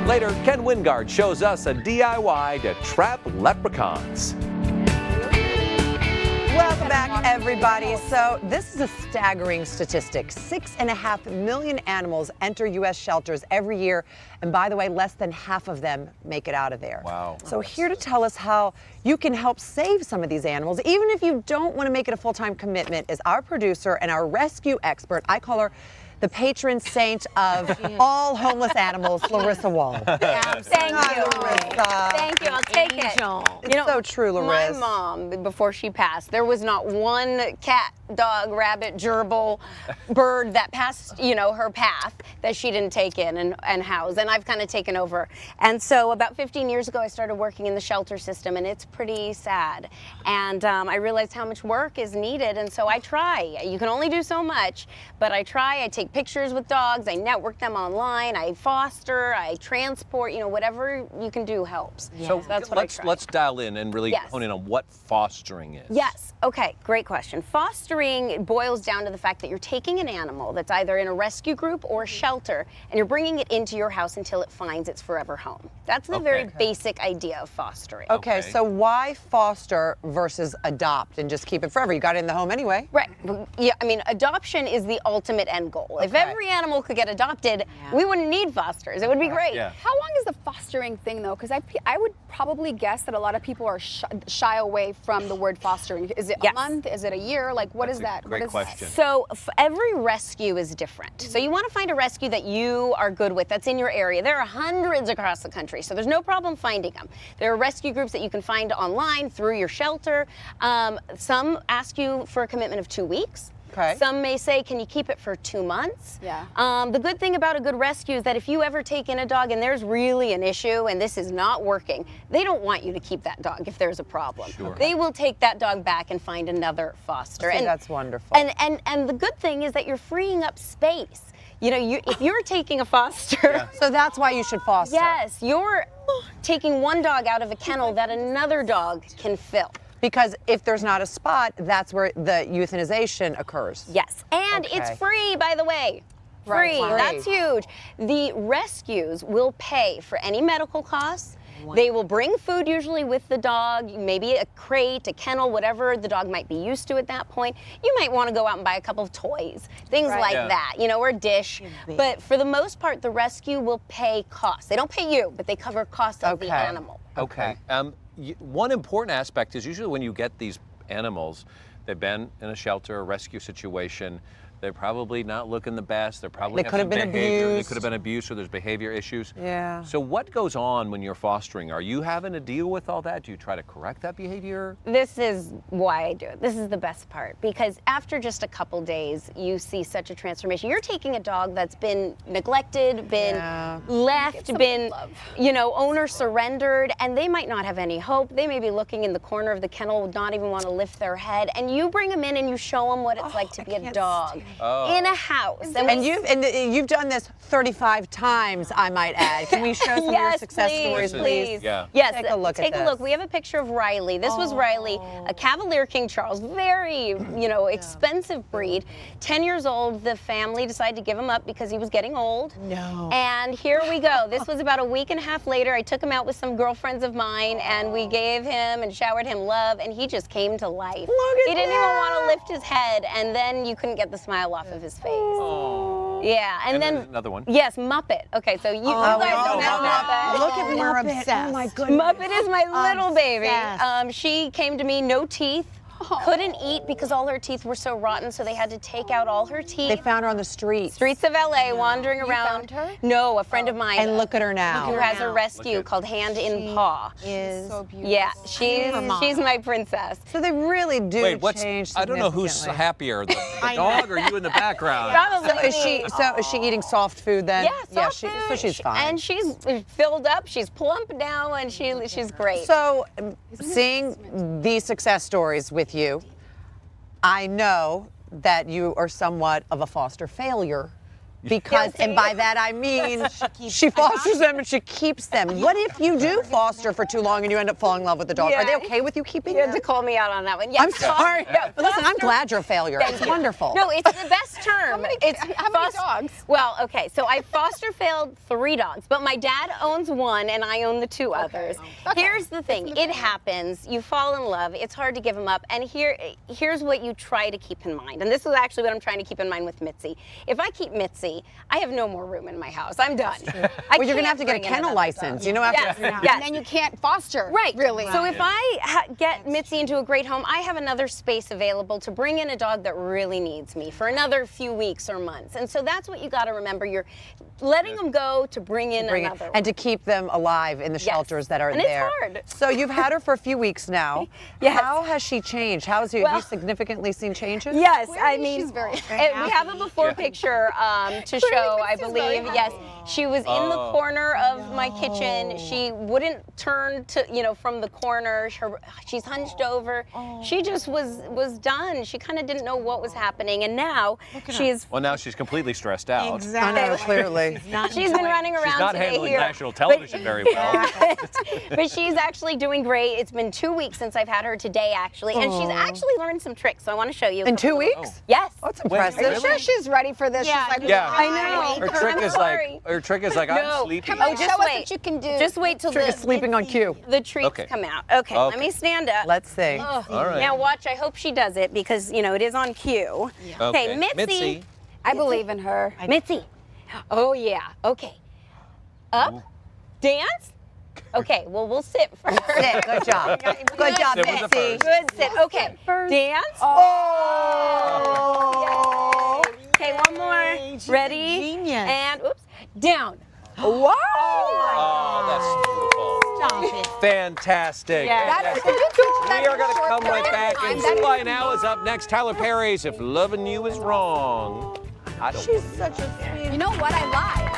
Later, Ken Wingard shows us a DIY to trap leprechauns. Welcome back, everybody. So this is a staggering statistic. 6.5 million animals enter U.S. shelters every year. And by the way, less than half of them make it out of there. Wow. So here to tell us how you can help save some of these animals, even if you don't want to make it a full-time commitment, is our producer and our rescue expert. I call her the patron saint of all homeless animals, Larissa Wohl. Thank you. Larissa. Thank you. I'll take it. It's so true, Larissa. My mom, before she passed, there was not one cat, dog, rabbit, gerbil, bird that passed, her path that she didn't take in and house. And I've kind of taken over. And so about 15 years ago, I started working in the shelter system, and it's pretty sad. And I realized how much work is needed. And so I try. You can only do so much, but I try. I take pictures with dogs. I network them online. I foster. I transport. Whatever you can do helps. Yeah. So that's what I try. let's dial in and really hone in on what fostering is. Yes. Okay. Great question. Fostering boils down to the fact that you're taking an animal that's either in a rescue group or a shelter, and you're bringing it into your house until it finds its forever home. That's the very basic idea of fostering. Okay, so why foster versus adopt and just keep it forever? You got it in the home anyway. Right. Yeah. I mean, adoption is the ultimate end goal. If every animal could get adopted, we wouldn't need fosters. It would be great. Yeah. How long is the fostering thing, though? Because I would probably guess that a lot of people are shy away from the word fostering. Is it a month? Is it a year? Like, what is that? Great question. So every rescue is different. So you want to find a rescue that you are good with, that's in your area. There are hundreds across the country, so there's no problem finding them. There are rescue groups that you can find online through your shelter. Some ask you for a commitment of 2 weeks. Okay. Some may say, can you keep it for 2 months? Yeah. The good thing about a good rescue is that if you ever take in a dog and there's really an issue and this is not working, they don't want you to keep that dog if there's a problem. Sure. They will take that dog back and find another foster. See, And that's wonderful. And the good thing is that you're freeing up space. If you're taking a foster, So that's why you should foster. yes, you're taking one dog out of a kennel that another dog can fill. Because if there's not a spot, that's where the euthanization occurs. Yes, and it's free, by the way. Right, Free. free. That's huge. The rescues will pay for any medical costs. They will bring food usually with the dog, maybe a crate, a kennel, whatever the dog might be used to at that point. You might want to go out and buy a couple of toys, things like that, or a dish. But for the most part, the rescue will pay costs. They don't pay you, but they cover costs of the animal. Okay. One important aspect is usually when you get these animals, they've been in a shelter, a rescue situation. They're probably not looking the best. They're probably They could have been behavior. abused. They could have been abused, or there's behavior issues. Yeah. So what goes on when you're fostering? Are you having to deal with all that? Do you try to correct that behavior? This is why I do it. This is the best part, because after just a couple days, you see such a transformation. You're taking a dog that's been neglected, been left, been, owner surrendered, and they might not have any hope. They may be looking in the corner of the kennel, not even want to lift their head, and you bring them in and you show them what it's like to be a dog in a house. And you've done this 35 times, I might add. Can we show some of your success stories, please? Yeah. Yes, Take a look at Take a look. We have a picture of Riley. This was Riley, a Cavalier King Charles, very, expensive breed. 10 years old, the family decided to give him up because he was getting old. No. And here we go. This was about a week and a half later. I took him out with some girlfriends of mine, and we gave him and showered him love, and he just came to life. Look at He didn't even want to lift his head, and then you couldn't get the smile off of his face. Yeah, and then there's another one. Yes, Muppet. Okay, so you guys don't know Muppet. Look at We're Muppet. obsessed. Oh my goodness. Muppet is my little baby. Obsessed. She came to me, no teeth. Couldn't eat because all her teeth were so rotten, so they had to take out all her teeth. They found her on the street. Streets of LA, wandering around. found her? No, a friend of mine. And look at her now. Who has a rescue called Hand in Paw. Is So beautiful. Yeah, she's my princess. So they really do change I don't know who's significantly. happier, the dog or you in the background? Probably. So is she eating soft food then? Yeah, soft food. So she's fine. And she's filled up. She's plump now, and she's great. So seeing these success stories with you, I know that you are somewhat of a foster failure because, and by that I mean she fosters them and she keeps them. What if you do foster for too long and you end up falling in love with the dog? Yeah. Are they okay with you keeping You had them? to call me out on that one. Yes. I'm sorry. Yeah, But listen, I'm foster- glad you're a failure. Thank It's you. wonderful. No, it's the best term. How many dogs? Well, okay, so I foster failed 3 dogs, but my dad owns 1 and I own the 2 others. Okay. Here's the thing, it happens, you fall in love, it's hard to give them up, and here's what you try to keep in mind, and this is actually what I'm trying to keep in mind with Mitzi. If I keep Mitzi, I have no more room in my house, I'm done. Well, you're going to have to get a kennel license. You know, after Yes. And then you can't foster. Right. Really. So if I get Mitzi into a great home, I have another space available to bring in a dog that really needs me for another few weeks or months. And so that's what you got to remember. You're letting them go to bring in another one. and to keep them alive in the shelters that are And it's there. hard. So you've had her for a few weeks now. Yes. How has she changed? Have you significantly seen changes? Yes, I Clearly mean, she's very we have a before picture to show, I believe. Yes, she was in the corner of my kitchen. She wouldn't turn to, from the corner. She's hunched over. She just was done. She kind of didn't know what was happening, and now she's. Well, now she's completely stressed out. I know, clearly. She's been running around She's not today handling here. national television very well. But she's actually doing great. It's been 2 weeks since I've had her today, actually, and she's actually learned some tricks. So I want to show you. In 2 weeks? Yes. Oh, that's impressive. Wait, Are you sure she's ready for this? Yeah. She's like, Yeah. I know. Her trick I'm is sorry. I'm No. sleepy. Come on, Oh, show just us wait. what you can do. Just wait till Trick is sleeping on cue. the treats Okay. come out. Okay, let me stand up. Let's see. Oh, All right. Now watch. I hope she does it because it is on cue. Okay, Mitzi. I believe in her. Mitzi. Oh yeah. Okay. Up. Dance. Okay. Well, we'll sit first. Sit. Good job. Good job, Sit was the Mitzi. first. Good sit. Okay. Dance. Oh! Okay, one more. Ready? Genius. And oops. Down. Whoa! Oh, that's beautiful. Stop it. Fantastic. Yeah. Fantastic. We are going to come right back. And Why Now is up next. Tyler Perry's If Loving You Is Wrong. I don't She's such a sweet. You know what? I lied.